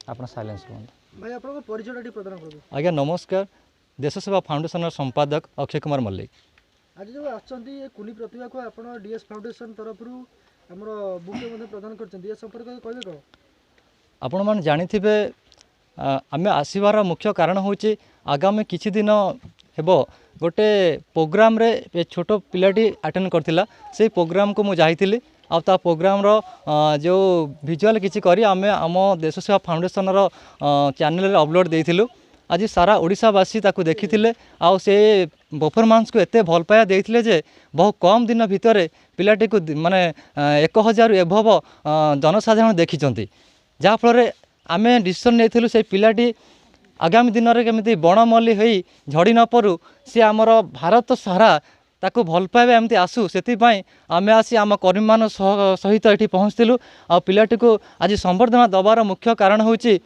ଆପଣ ସାଇଲେନ୍ସ ରୁହନ୍ତୁ। भाई आपन परिचय प्रदान करूँ। आज्ञा नमस्कार, देश सेवा फाउंडेशन संपादक अक्षय कुमार मल्लिक। आज जो आछंती कुली प्रतिभा को आपण डीएस फाउंडेशन तरफ हमर बुके मध्ये प्रदान करछंती ए संपर्क कहबे को आपण मान जानिथिबे आमे आसीबार मुख्य कारण होची आगामी किछि दिन हेबो गोटे प्रोग्राम रे ए छोट पिलाटी अटेंड करथिला। से प्रोग्राम को मु जाइथिली आ ता प्रोग्राम रो जो विजुअल किछि करी आमे आम देश सेवा फाउंडेशन रो चैनल रे अपलोड देइथिलु। आज सारा ओडिशावासी ताकू देखिथिले आ से परफॉर्मेंस को एते भल पाया देइथिले जे बहुत कम दिन भितर पिलाटी को माने 1000 एभव जनसाधारण देखिचंती। जा फल आमे डिसीजन नेथिलु से पिलाटी आगामी दिन में केमिति बणमल्ली होई झड़ी न पड़ू, सी आमर भारत सारा ताकू भल पाइबा एमती आसू से आमे आसी आम कर्मी मान सहित ये पहुँचलु। आ पिलाटी को आज संबर्धना दबार मुख्य कारण होची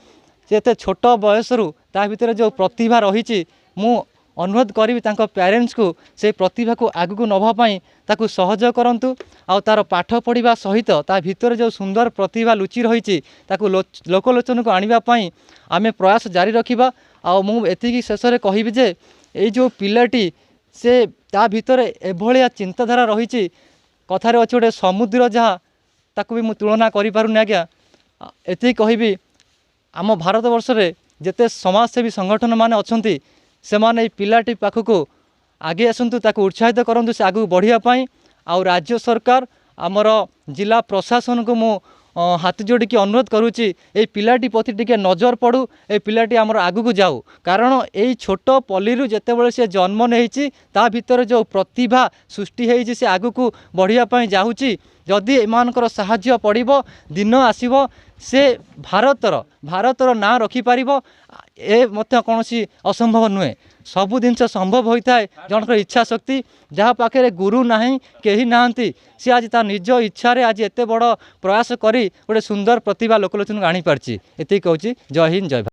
एते छोट बयसरू ता भितर जो प्रतिभा रही मु अनुरोध करी पेरेंट्स को से प्रतिभा को आगू नवाई ताकू सहयोग करंतु। आ तार पाठ पढ़ा सहित ता भितर जो सुंदर प्रतिभा लुचि रही ताकू लोकलोचन को आने आमे प्रयास जारी रखिबा। आ मु एतिकी शेष में कहबी जे ये जो पिलाटी से ता भितर एभलिया चिंताधारा रही कथार अच्छे गोटे समुद्र जहाँ ताकू भी मु तुलना करि पारुनी। आज्ञा एति कहबी आम भारत वर्ष रे जेते समाजसेवी संगठन माने अछंती से माने पिलाटी पाखक आगे आसतु ताकू उत्साहित करंतु से आगू बढ़िया पाई। आउ राज्य सरकार आमर जिला प्रशासन को मु हाथ जोड़िकी अनुरोध करुच्ची ये पिलाटी प्रति टिके नजर पड़ू, ए पिलाटी आमर आगू को जाऊ। कारण यही छोट पल्ली जितेबाला सी जन्म नहीं ता भितर जो प्रतिभा सृष्टि होती से आगू को बढ़िया जाऊँगी। जदि एमानकर साहाय्य पड़िबो दिन आसीबो से भारतर ना रखिपार ए मध्य कौनसी असंभव नुहे। सबु जिनस संभव होता है जनकर इच्छा शक्ति। जहाँ पाखे गुरु नहीं कहीं नहांती सी आज ता निज इच्छा रे आज एते बड़ प्रयास करी गोटे सुंदर प्रतिभा लोकलोचन को आनी पारची। एति कहूँ जय हिंद जय भारत।